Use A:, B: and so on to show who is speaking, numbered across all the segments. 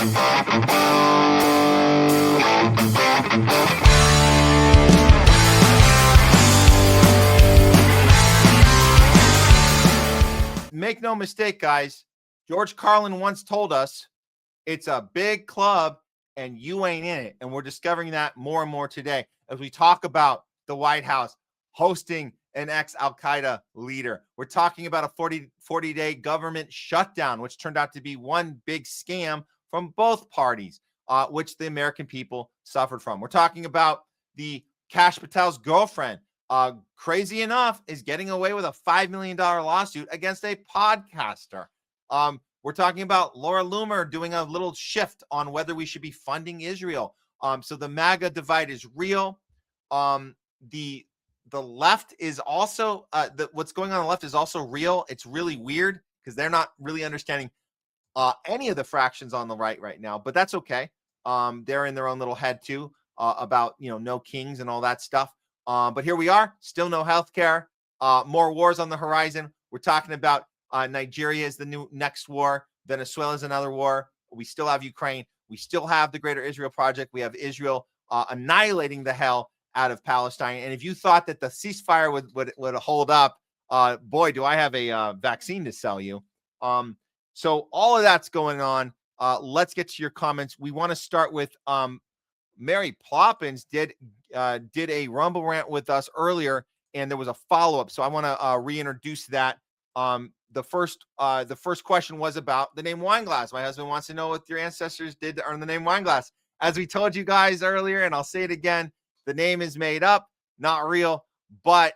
A: Make no mistake, guys. George Carlin once told us it's a big club and you ain't in it. And we're discovering that more and more today as we talk about the White House hosting an ex-Al-Qaeda leader. We're talking about a 40-day government shutdown, which turned out to be one big scam from both parties, which the American people suffered from. We're talking about the Kash Patel's girlfriend, crazy enough, is getting away with a $5 million lawsuit against a podcaster. We're talking about Laura Loomer doing a little shift on whether we should be funding Israel. So the MAGA divide is real. The left is also, what's going on the left is also real. It's really weird because they're not really understanding any of the fractions on the right now, but that's okay. They're in their own little head too, about, no kings and all that stuff. But here we are, still no healthcare, more wars on the horizon. We're talking about Nigeria is the next war. Venezuela is another war. We still have Ukraine. We still have the Greater Israel Project. We have Israel annihilating the hell out of Palestine. And if you thought that the ceasefire would hold up, boy, do I have a vaccine to sell you. So all of that's going on. Let's get to your comments. We want to start with Mary Ploppins did a Rumble rant with us earlier, and there was a follow-up. So I want to reintroduce that. The first question was about the name Weinglass. My husband wants to know what your ancestors did to earn the name Weinglass. As we told you guys earlier, and I'll say it again, the name is made up, not real. But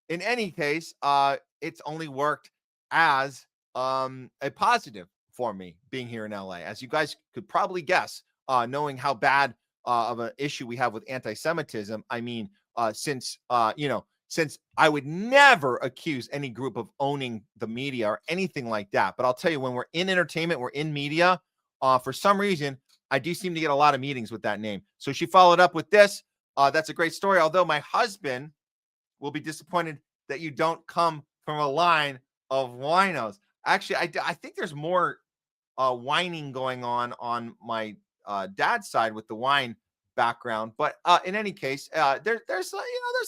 A: in any case, it's only worked as a positive for me being here in LA. As you guys could probably guess, knowing how bad of an issue we have with anti-Semitism. I mean, since I would never accuse any group of owning the media or anything like that. But I'll tell you, when we're in entertainment, we're in media, for some reason, I do seem to get a lot of meetings with that name. So she followed up with this. That's a great story. Although my husband will be disappointed that you don't come from a line of winos. Actually, I think there's more whining going on my dad's side with the wine background. But in any case, there's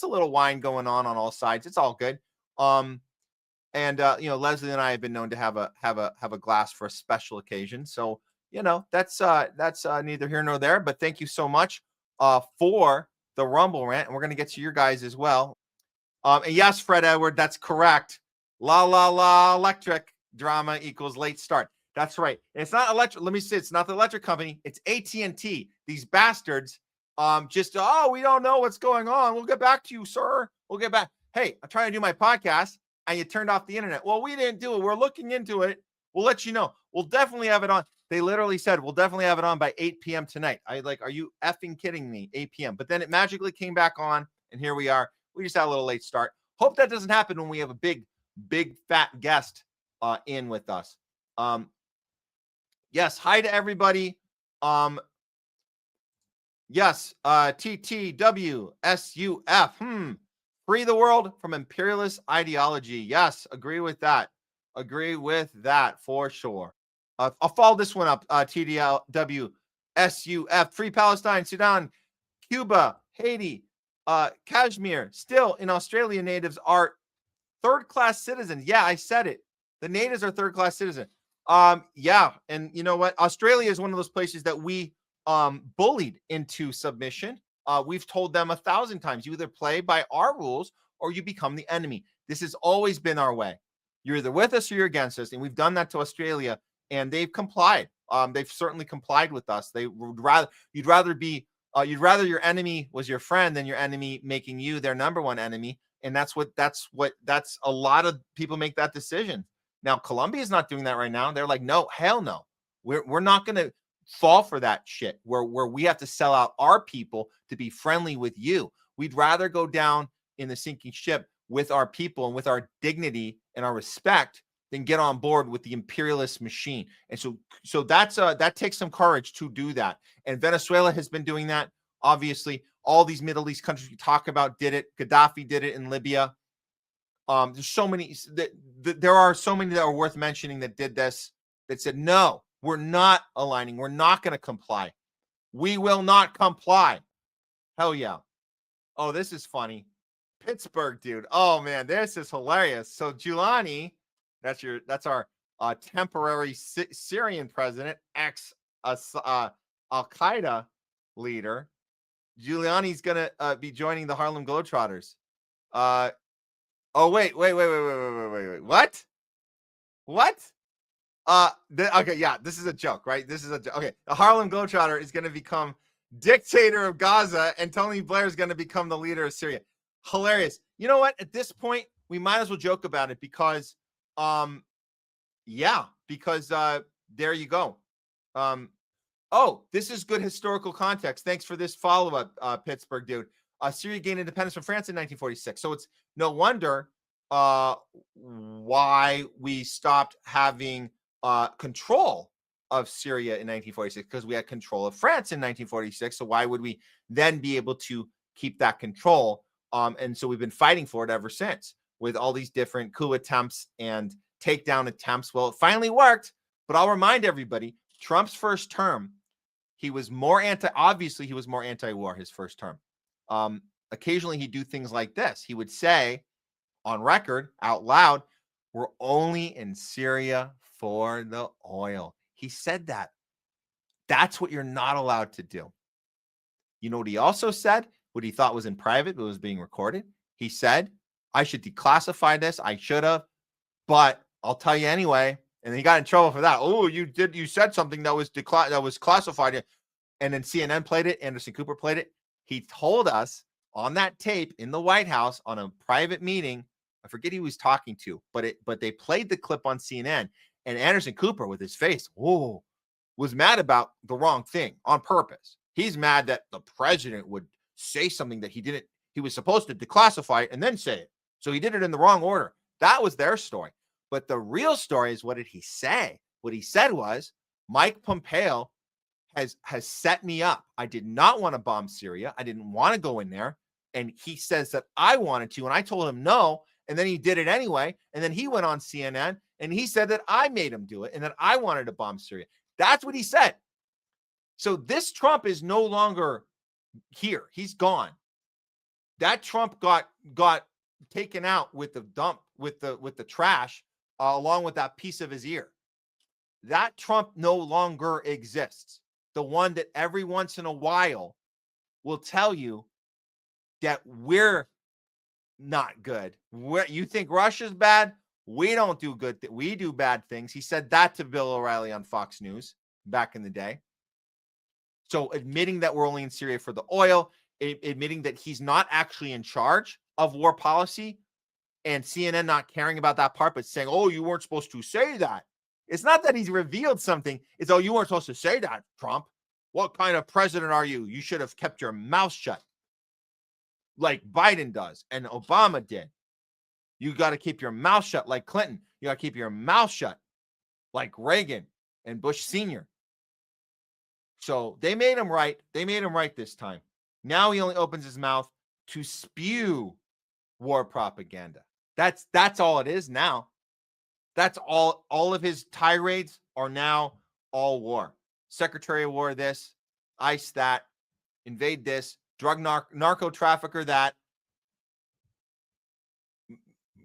A: a little wine going on all sides. It's all good. Leslie and I have been known to have a glass for a special occasion. So that's neither here nor there. But thank you so much for the Rumble rant, and we're gonna get to your guys as well. And yes, Fred Edward, that's correct. La la la, electric drama equals late start. That's right. And it's not electric. Let me say, it's not the electric company. It's AT&T. These bastards we don't know what's going on. We'll get back to you, sir. We'll get back. Hey, I'm trying to do my podcast and you turned off the internet. Well, we didn't do it. We're looking into it. We'll let you know. We'll definitely have it on. They literally said, we'll definitely have it on by 8 p.m. tonight. Are you effing kidding me? 8 p.m. But then it magically came back on, and here we are. We just had a little late start. Hope that doesn't happen when we have a big, fat guest in with us. Yes, hi to everybody. Yes, TTWSUF. Free the world from imperialist ideology. Yes, agree with that. Agree with that for sure. I'll follow this one up. TDLWSUF. Free Palestine, Sudan, Cuba, Haiti, Kashmir. Still, in Australia, natives are third-class citizens. Yeah, I said it. The natives are third-class citizens. Yeah, and you know what? Australia is one of those places that we bullied into submission. We've told them 1,000 times, you either play by our rules or you become the enemy. This has always been our way. You're either with us or you're against us, and we've done that to Australia, and they've complied. They've certainly complied with us. They would rather you'd rather your enemy was your friend than your enemy making you their number one enemy. And that's a lot of people make that decision. Now, Colombia is not doing that right now. They're like, no, hell no. We're not going to fall for that shit where we have to sell out our people to be friendly with you. We'd rather go down in the sinking ship with our people and with our dignity and our respect than get on board with the imperialist machine. And so that takes some courage to do that. And Venezuela has been doing that. Obviously, all these Middle East countries we talk about did it. Gaddafi did it in Libya. There's so many there are so many that are worth mentioning that did this, that said, no, We're not aligning. We're not going to comply. We will not comply. Hell yeah. Oh, this is funny. Pittsburgh, dude. Oh man, this is hilarious. So Giuliani, that's our temporary Syrian president, ex Al Qaeda leader. Giuliani's gonna be joining the Harlem Globetrotters. Oh wait. What? Okay, yeah, this is a joke, right? This is okay. The Harlem Globetrotter is going to become dictator of Gaza, and Tony Blair is going to become the leader of Syria. Hilarious. You know what? At this point, we might as well joke about it because, there you go. Oh, this is good historical context. Thanks for this follow-up, Pittsburgh dude. Syria gained independence from France in 1946, so it's no wonder why we stopped having control of Syria in 1946, because we had control of France in 1946. So why would we then be able to keep that control? And so we've been fighting for it ever since with all these different coup attempts and takedown attempts. Well, it finally worked, but I'll remind everybody, Trump's first term, he was more anti-war his first term. Occasionally he'd do things like this. He would say on record out loud, we're only in Syria for the oil. He said that. That's what you're not allowed to do. You know what he also said? What he thought was in private, but was being recorded. He said, I should declassify this. I should have, but I'll tell you anyway. And he got in trouble for that. Oh, you said something that was classified. And then CNN played it. Anderson Cooper played it. He told us on that tape in the White House on a private meeting, I forget who he was talking to, but they played the clip on CNN, and Anderson Cooper with his face, was mad about the wrong thing on purpose. He's mad that the president would say something that he was supposed to declassify it and then say it. So he did it in the wrong order. That was their story. But the real story is, what did he say? What he said was, Mike Pompeo has set me up. I did not want to bomb Syria. I didn't want to go in there. And he says that I wanted to, and I told him no. And then he did it anyway. And then he went on CNN and he said that I made him do it and that I wanted to bomb Syria. That's what he said. So this Trump is no longer here. He's gone. That Trump got taken out with the dump, with the trash, along with that piece of his ear. That Trump no longer exists. The one that every once in a while will tell you that we're not good. You think Russia's bad? We don't do good. We do bad things. He said that to Bill O'Reilly on Fox News back in the day. So admitting that we're only in Syria for the oil, admitting that he's not actually in charge of war policy, and CNN not caring about that part, but saying, oh, you weren't supposed to say that. It's not that he's revealed something. It's, oh, you weren't supposed to say that, Trump. What kind of president are you? You should have kept your mouth shut, like Biden does and Obama did. You got to keep your mouth shut like Clinton. You got to keep your mouth shut like Reagan and Bush Sr. So they made him right. They made him right this time. Now he only opens his mouth to spew war propaganda. That's all it is now. That's all of his tirades are now all war. Secretary of War this, ICE that, invade this, drug narco trafficker that,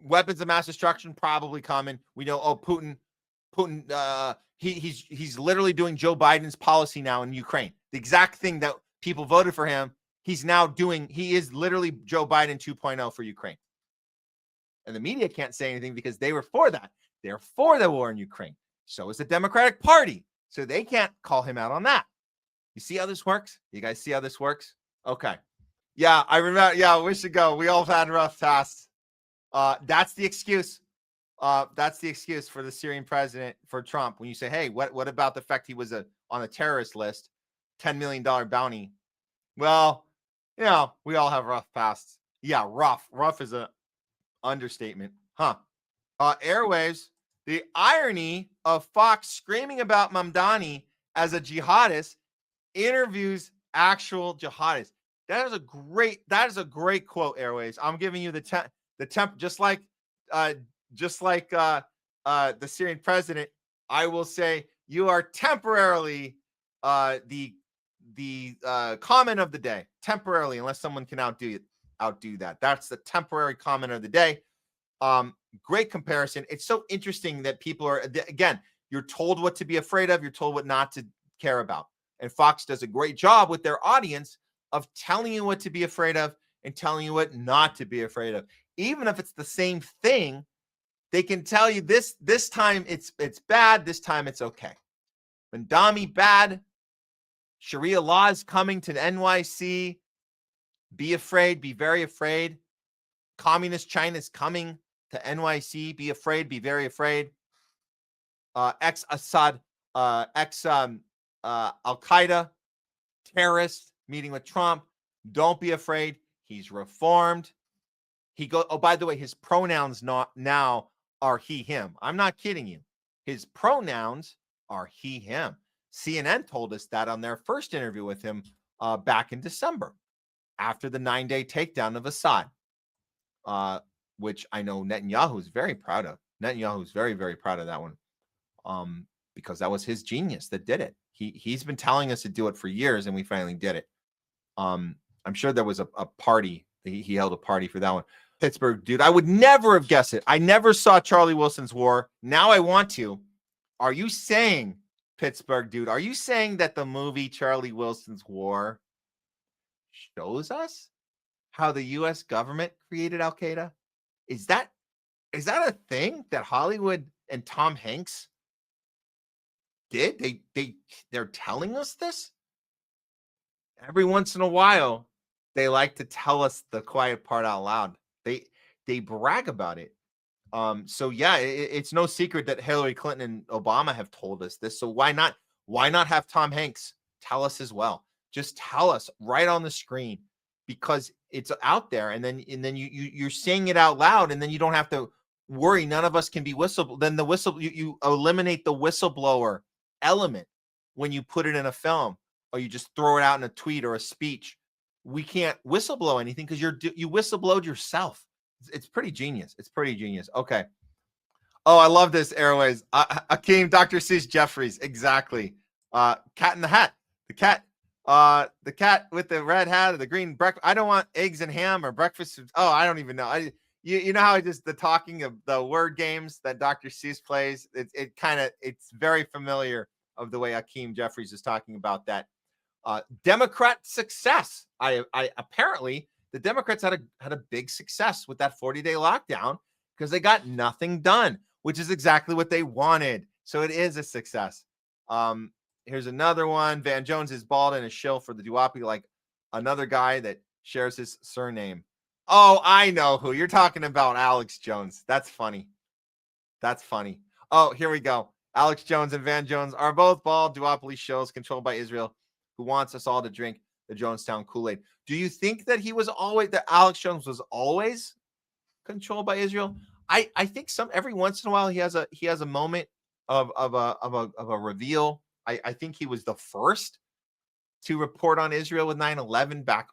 A: weapons of mass destruction probably coming. We know, Putin, he's literally doing Joe Biden's policy now in Ukraine. The exact thing that people voted for him, he's now doing. He is literally Joe Biden 2.0 for Ukraine. And the media can't say anything because they were for that. They're for the war in Ukraine. So is the Democratic Party. So they can't call him out on that. You see how this works? You guys see how this works? Okay. Yeah, I remember. Yeah, we should go. We all had rough tasks. That's the excuse. That's the excuse for the Syrian president, for Trump. When you say, hey, what about the fact he was on a terrorist list, $10 million bounty? Well, we all have rough pasts. Yeah, rough. Rough is a understatement. Huh. Airwaves, the irony of Fox screaming about Mamdani as a jihadist interviews actual jihadists. That is a great quote, Airwaves. I'm giving you the temp, just like the Syrian president. I will say You are temporarily the comment of the day. Temporarily, unless someone can outdo that. That's the temporary comment of the day. Great comparison. It's so interesting that people are, again, you're told what to be afraid of. You're told what not to care about. And Fox does a great job with their audience of telling you what to be afraid of and telling you what not to be afraid of. Even if it's the same thing, they can tell you this time it's bad, this time it's okay. Mandami bad, Sharia law is coming to the NYC. Be afraid, be very afraid. Communist China is coming to NYC. Be afraid, be very afraid. Ex-Assad, Al-Qaeda terrorist meeting with Trump. Don't be afraid. He's reformed. Oh, by the way, his pronouns now are he, him. I'm not kidding you. His pronouns are he, him. CNN told us that on their first interview with him back in December after the 9-day takedown of Assad, which I know Netanyahu is very proud of. Netanyahu is very, very proud of that one because that was his genius that did it. He's been telling us to do it for years, and we finally did it. I'm sure there was a party. He held a party for that one. Pittsburgh, dude, I would never have guessed it. I never saw Charlie Wilson's War. Now I want to. Are you saying, Pittsburgh, dude, are you saying that the movie Charlie Wilson's War shows us how the U.S. government created Al-Qaeda? Is that a thing that Hollywood and Tom Hanks did? They're telling us this? Every once in a while, they like to tell us the quiet part out loud. They brag about it. So yeah, it's no secret that Hillary Clinton and Obama have told us this. So why not have Tom Hanks tell us as well? Just tell us right on the screen, because it's out there, and then you're saying it out loud, and then you don't have to worry. None of us can be you eliminate the whistleblower element when you put it in a film, or you just throw it out in a tweet or a speech. We can't whistleblow anything because you whistleblowed yourself. It's pretty genius. It's pretty genius. Okay. Oh, I love this, Airways. Akeem, Dr. Seuss Jeffries. Exactly. Cat in the Hat. The cat with the red hat or the green breakfast. I don't want eggs and ham or breakfast. Oh, I don't even know. You know how just the talking of the word games that Dr. Seuss plays. It's very familiar of the way Akeem Jeffries is talking about that. Democrat success. I apparently the Democrats had a big success with that 40-day lockdown because they got nothing done, which is exactly what they wanted. So it is a success. Here's another one. Van Jones is bald and a shill for the duopoly, like another guy that shares his surname. Oh, I know who you're talking about. Alex Jones. That's funny. That's funny. Oh, here we go. Alex Jones and Van Jones are both bald duopoly shills controlled by Israel, who wants us all to drink the Jonestown Kool-Aid. Do you think that Alex Jones was always controlled by Israel? I think every once in a while he has a moment of a reveal. I think he was the first to report on Israel with 9/11 back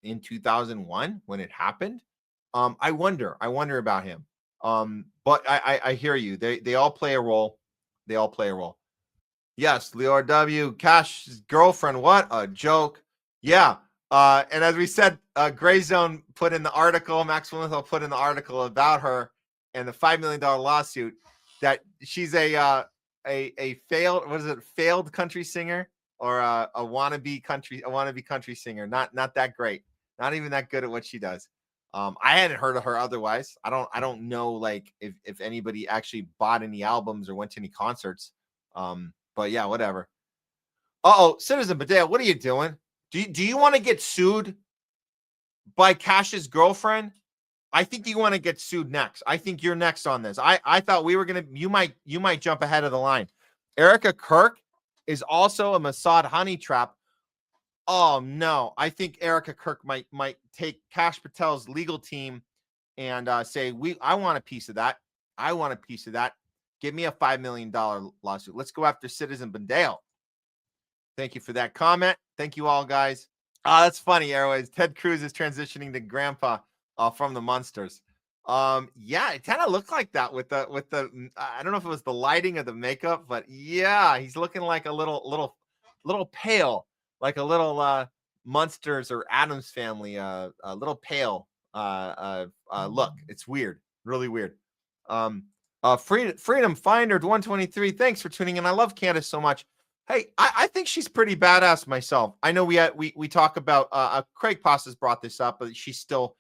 A: in 2001 when it happened. I wonder about him. But I hear you. They all play a role. They all play a role. Yes, Leor W. Cash's girlfriend. What a joke. Yeah. And as we said, Gray Zone put in the article, Max Willenthal put in the article about her and the $5 million lawsuit that she's a failed country singer or a wannabe country singer. Not that great. Not even that good at what she does. I hadn't heard of her otherwise. I don't know like if anybody actually bought any albums or went to any concerts. But yeah, whatever. Citizen Badea, what are you doing? Do you want to get sued by Cash's girlfriend? I think you want to get sued next. I think you're next on this. I thought we were gonna. You might jump ahead of the line. Erica Kirk is also a Mossad honey trap. Oh no, I think Erica Kirk might take Kash Patel's legal team and say I want a piece of that. I want a piece of that. Give me a $5 million lawsuit. Let's go after Citizen Bandale. Thank you for that comment. Thank you all, guys. That's funny, Airways. Ted Cruz is transitioning to grandpa from the Munsters. Yeah, it kind of looked like that with the I don't know if it was the lighting or the makeup, but yeah, he's looking like a little pale, like a little Munsters or Adams family, a little pale look. It's weird, really weird. Freedom Finder 123. Thanks for tuning in. I love Candace so much. Hey, I think she's pretty badass myself. I know we talk about Craig Pastas brought this up, but she's still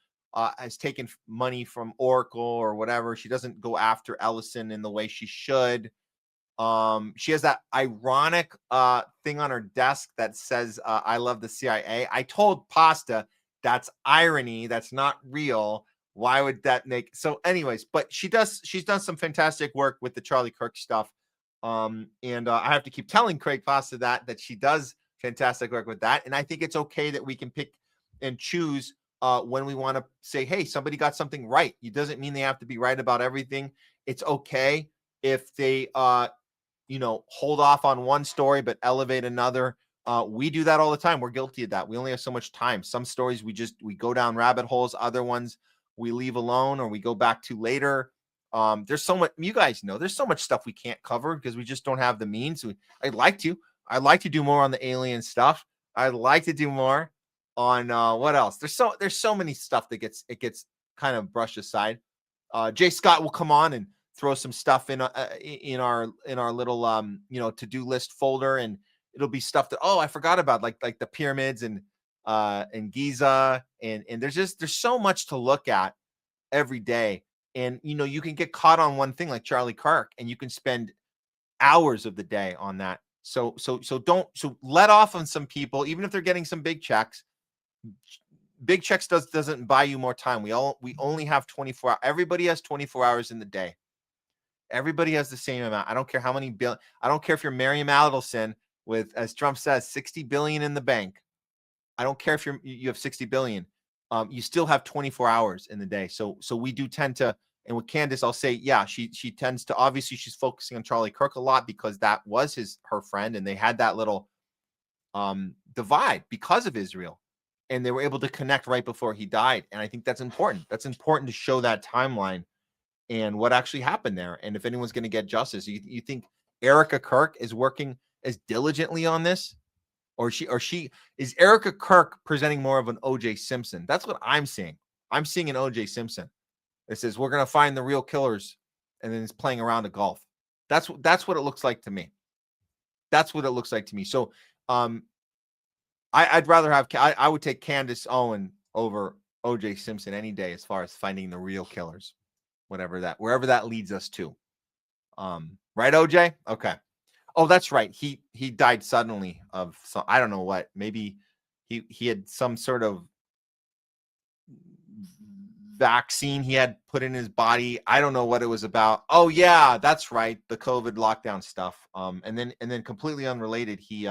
A: has taken money from Oracle or whatever. She doesn't go after Ellison in the way she should. She has that ironic thing on her desk that says I love the CIA. I told Pasta that's irony, that's not real. Why would that make so anyways, but she's done some fantastic work with the Charlie Kirk stuff. And I have to keep telling Craig Pasta that she does fantastic work with that. And I think it's okay that we can pick and choose when we want to say, hey, somebody got something right. It doesn't mean they have to be right about everything. It's okay if they hold off on one story but elevate another. We do that all the time. We're guilty of that. We only have so much time. Some stories we go down rabbit holes. Other ones we leave alone or we go back to later. There's so much, you guys know, there's so much stuff we can't cover because we just don't have the means. I'd like to do more on the alien stuff. I'd like to do more on what else? There's so many stuff that gets kind of brushed aside. Jay Scott will come on and throw some stuff in our little to-do list folder, and it'll be stuff that I forgot about, like the pyramids and Giza, and there's so much to look at every day. And you can get caught on one thing like Charlie Kirk, and you can spend hours of the day on that. So don't let off on some people, even if they're getting some big checks. Big checks doesn't buy you more time. We only have 24 hours. Everybody has 24 hours in the day. Everybody has the same amount. I don't care how many billion. I don't care if you're Miriam Adelson with, as Trump says, 60 billion in the bank. I don't care if you have 60 billion. You still have 24 hours in the day. So we do tend to, and with Candace, I'll say, yeah, she tends to, obviously she's focusing on Charlie Kirk a lot because that was her friend, and they had that little divide because of Israel, and they were able to connect right before he died. And I think that's important. That's important to show that timeline and what actually happened there. And if anyone's going to get justice, you think Erica Kirk is working as diligently on this? Or she is Erica Kirk presenting more of an OJ Simpson? That's what I'm seeing. I'm seeing an OJ Simpson. It says we're going to find the real killers, and then it's playing around a golf. That's what it looks like to me. That's what it looks like to me. So I'd rather have, I would take Candace Owen over OJ Simpson any day as far as finding the real killers, wherever that leads us to. Right, OJ? Okay. Oh, that's right. He died suddenly of some, I don't know what. Maybe he had some sort of vaccine he had put in his body. I don't know what it was about. Oh yeah, that's right. The COVID lockdown stuff. And then completely unrelated, he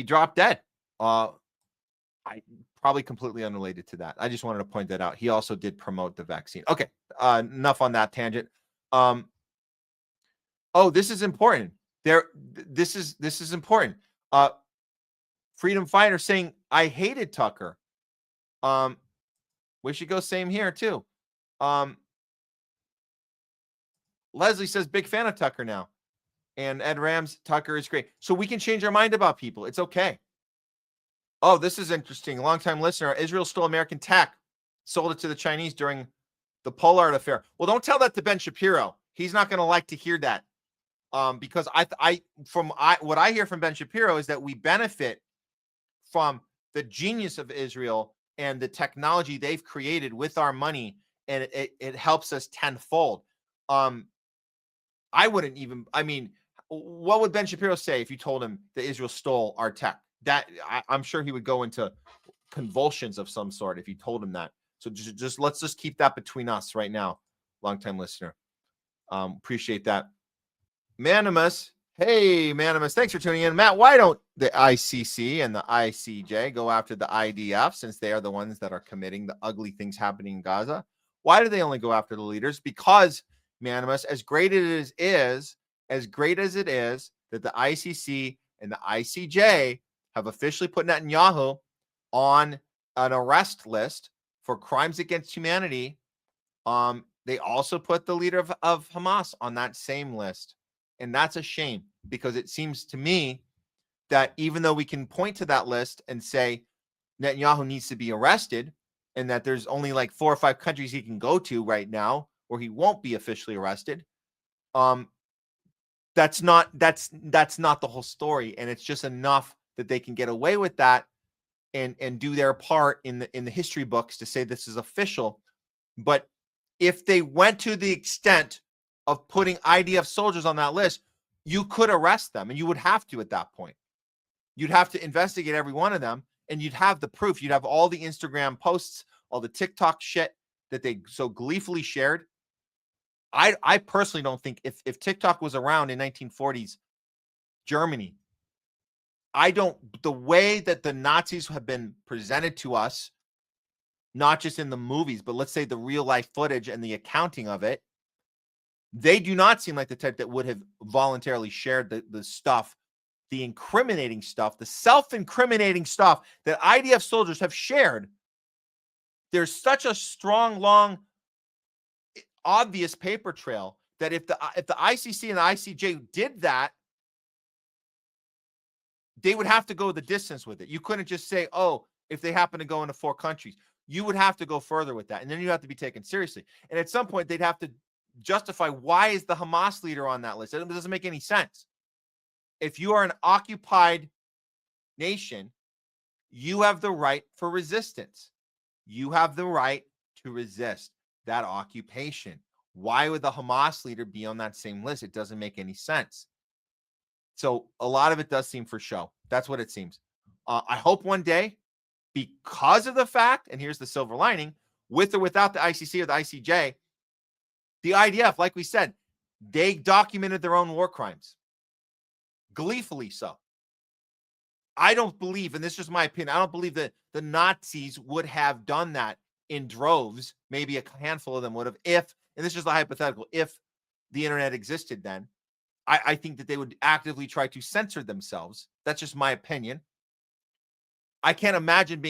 A: dropped dead. I probably completely unrelated to that. I just wanted to point that out. He also did promote the vaccine. Okay. Enough on that tangent. Oh, this is important. This is important. Freedom Fighter saying I hated Tucker. We should go same here too. Leslie says big fan of Tucker now. And Ed Rams, Tucker is great. So we can change our mind about people. It's okay. Oh, this is interesting. Longtime listener. Israel stole American tech, sold it to the Chinese during the Pollard affair. Well, don't tell that to Ben Shapiro. He's not going to like to hear that. Because what I hear from Ben Shapiro is that we benefit from the genius of Israel and the technology they've created with our money, and it helps us tenfold. I wouldn't even, I mean, what would Ben Shapiro say if you told him that Israel stole our tech? That I'm sure he would go into convulsions of some sort if you told him that. So just let's just keep that between us right now. Longtime listener. Appreciate that. Manimus. Hey, Manimus. Thanks for tuning in. Matt, why don't the ICC and the ICJ go after the IDF, since they are the ones that are committing the ugly things happening in Gaza? Why do they only go after the leaders? Because, Manimus, as great as it is that the ICC and the ICJ have officially put Netanyahu on an arrest list, for crimes against humanity, they also put the leader of Hamas on that same list. And that's a shame, because it seems to me that even though we can point to that list and say Netanyahu needs to be arrested, and that there's only like 4 or 5 countries he can go to right now where he won't be officially arrested, that's not the whole story. And it's just enough that they can get away with that and do their part in the history books to say this is official. But if they went to the extent of putting IDF soldiers on that list, you could arrest them, and you would have to at that point. You'd have to investigate every one of them, and you'd have the proof. You'd have all the Instagram posts, all the TikTok shit that they so gleefully shared. I personally don't think if TikTok was around in 1940s Germany, the way that the Nazis have been presented to us, not just in the movies, but let's say the real life footage and the accounting of it, they do not seem like the type that would have voluntarily shared the stuff, the incriminating stuff, the self-incriminating stuff that IDF soldiers have shared. There's such a strong, long, obvious paper trail that if the ICC and the ICJ did that, they would have to go the distance with it. You couldn't just say, oh, if they happen to go into 4 countries, you would have to go further with that. And then you have to be taken seriously. And at some point, they'd have to justify, why is the Hamas leader on that list? It doesn't make any sense. If you are an occupied nation, you have the right for resistance. You have the right to resist that occupation. Why would the Hamas leader be on that same list? It doesn't make any sense. So a lot of it does seem for show. That's what it seems. I hope one day, because of the fact, and here's the silver lining, with or without the ICC or the ICJ, the IDF, like we said, they documented their own war crimes. Gleefully so. I don't believe, and this is just my opinion, I don't believe that the Nazis would have done that in droves. Maybe a handful of them would have, if, and this is a hypothetical, if the internet existed then. I think that they would actively try to censor themselves. That's just my opinion. I can't imagine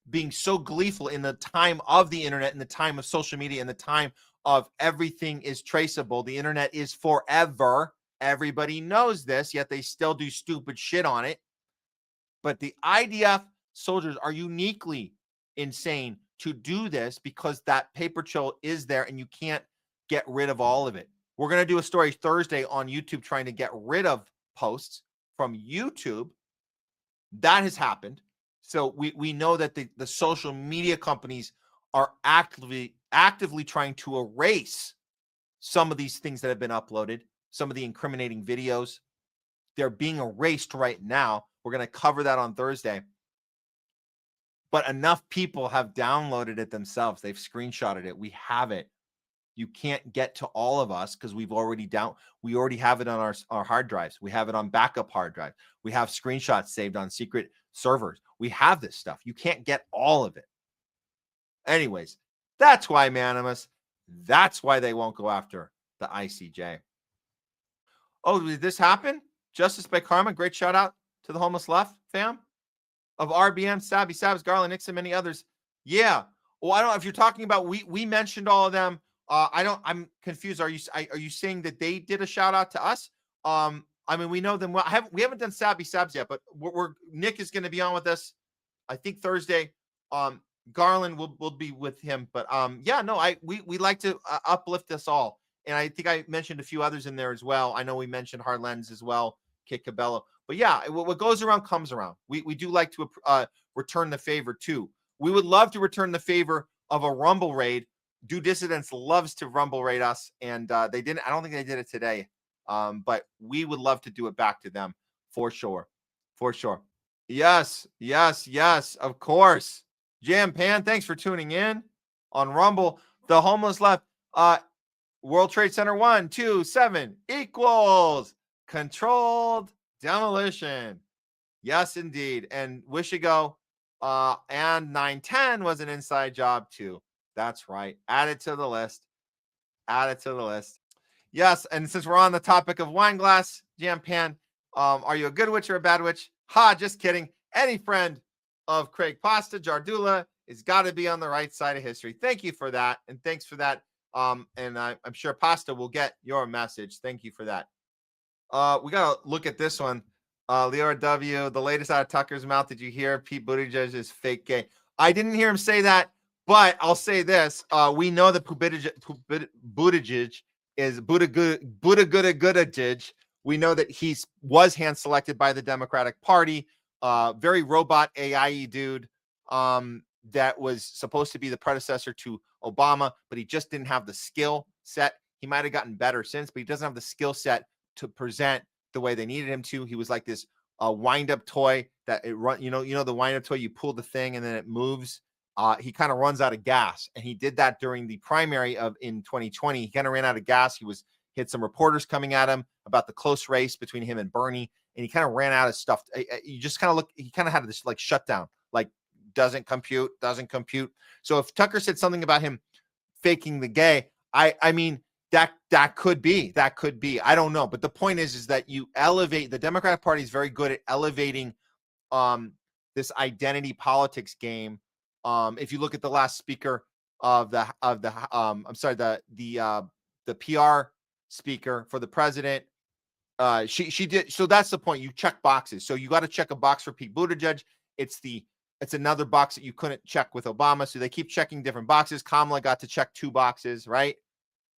A: being so gleeful in the time of the internet, in the time of social media, in the time of everything is traceable. The internet is forever. Everybody knows this, yet they still do stupid shit on it. But the IDF soldiers are uniquely insane to do this, because that paper trail is there and you can't get rid of all of it. We're going to do a story Thursday on YouTube trying to get rid of posts from YouTube. That has happened. So we know that the social media companies are actively trying to erase some of these things that have been uploaded, some of the incriminating videos. They're being erased right now. We're going to cover that on Thursday. But enough people have downloaded it themselves. They've screenshotted it. We have it. You can't get to all of us because we already have it on our hard drives. We have it on backup hard drive. We have screenshots saved on secret servers. We have this stuff. You can't get all of it. Anyways, that's why, Manimus. That's why they won't go after the ICJ. Oh, did this happen? Justice by Karma. Great shout out to the homeless left fam of RBM, Sabby, Sabs, Garland, Nixon, many others. Yeah. Well, I don't know if you're talking about, we mentioned all of them. I'm confused. Are you saying that they did a shout out to us? I mean, we know them well. We haven't done Sabby Sabs yet, but Nick is going to be on with us, I think Thursday. Garland will be with him, but yeah, no, we like to uplift us all. And I think I mentioned a few others in there as well. I know we mentioned Hard Lens as well, Kit Cabello, but yeah, what goes around comes around. We do like to return the favor too. We would love to return the favor of a Rumble raid. Do Dissidents loves to Rumble raid us, and they didn't. I don't think they did it today, but we would love to do it back to them for sure, for sure. Yes, of course. Jam Pan, thanks for tuning in on Rumble. The homeless left. World Trade Center 127 equals controlled demolition. Yes, indeed. And Wishigo and 910 was an inside job too. That's right. Add it to the list. Add it to the list. Yes, and since we're on the topic of Weinglass, Jam Pan, are you a good witch or a bad witch? Ha, just kidding. Any friend of Craig Pasta, Jardula, has got to be on the right side of history. Thank you for that. And thanks for that. And I'm sure Pasta will get your message. Thank you for that. We got to look at this one. Leora W., the latest out of Tucker's mouth. Did you hear Pete Buttigieg is fake gay? I didn't hear him say that, but I'll say this. We know that Buttigieg is Buttigieg. We know that he was hand selected by the Democratic Party. Very robot AI dude that was supposed to be the predecessor to Obama, but he just didn't have the skill set. He might have gotten better since, but he doesn't have the skill set to present the way they needed him to. He was like this wind-up toy that it run, you know the wind-up toy, you pull the thing and then it moves. He kind of runs out of gas, and he did that during the primary in 2020. He kind of ran out of gas. He had some reporters coming at him about the close race between him and Bernie, and he kind of ran out of stuff. You just kind of look. He kind of had this like shutdown, like doesn't compute. So if Tucker said something about him faking the gay, I mean that could be. I don't know, but the point is that you elevate. The Democratic Party is very good at elevating this identity politics game. If you look at the last speaker of the PR speaker for the president, she did. So that's the point. You check boxes. So you got to check a box for Pete Buttigieg. It's another box that you couldn't check with Obama. So they keep checking different boxes. Kamala got to check 2 boxes, right?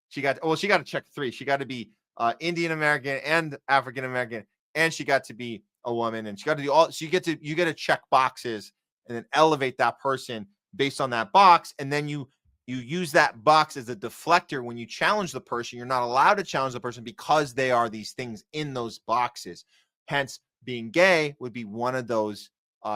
A: She got to check 3. She got to be Indian American and African American, and she got to be a woman, and she got to do all. So you get to check boxes and then elevate that person based on that box, and then you use that box as a deflector when you challenge the person. You're not allowed to challenge the person because they are these things in those boxes. Hence, being gay would be one of those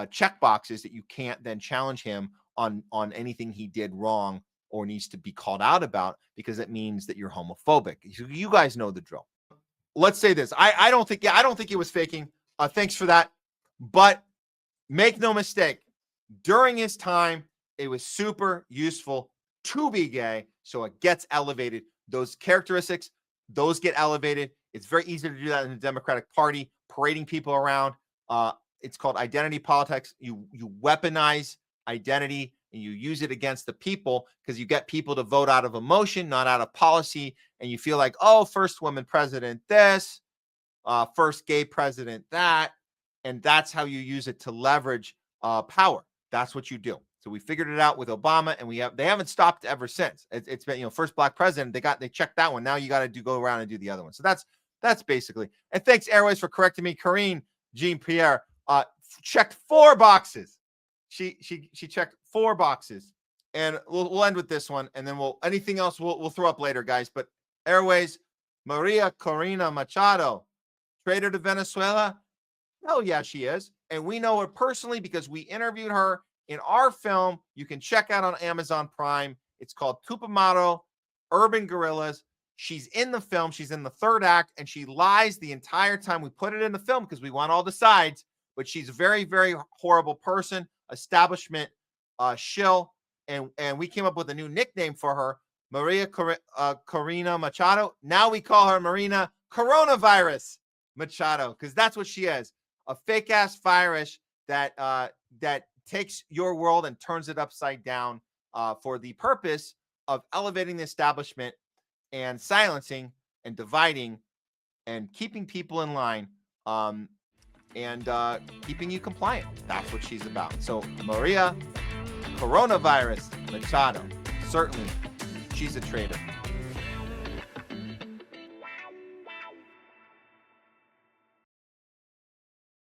A: check boxes that you can't then challenge him on anything he did wrong or needs to be called out about, because it means that you're homophobic. You guys know the drill. Let's say this. I don't think he was faking. Thanks for that. But make no mistake, during his time, it was super useful to be gay. So it gets elevated. Those characteristics, those get elevated. It's very easy to do that in the Democratic Party, parading people around. It's called identity politics. You weaponize identity and you use it against the people because you get people to vote out of emotion, not out of policy. And you feel like, oh, first woman president this, first gay president that. And that's how you use it to leverage power. That's what you do. So we figured it out with Obama, and they haven't stopped ever since. It's been, first black president. They checked that one. Now you got to go around and do the other one. So that's basically. And thanks Airways for correcting me. Corinne Jean Pierre checked 4 boxes. She checked 4 boxes, and we'll end with this one, and then anything else we'll throw up later, guys. But Airways, Maria Corina Machado, traitor to Venezuela. Hell yeah, she is, and we know her personally because we interviewed her in our film. You can check out on Amazon Prime. It's called Tupamato, Urban Guerrillas. She's in the film. She's in the 3rd act, and she lies the entire time. We put it in the film because we want all the sides, but she's a very, very horrible person, establishment shill, and we came up with a new nickname for her, Maria Corina Machado. Now we call her Marina Coronavirus Machado, because that's what she is, a fake-ass virus that takes your world and turns it upside down for the purpose of elevating the establishment and silencing and dividing and keeping people in line and keeping you compliant. That's what she's about. So Maria Coronavirus Machado, certainly she's a traitor.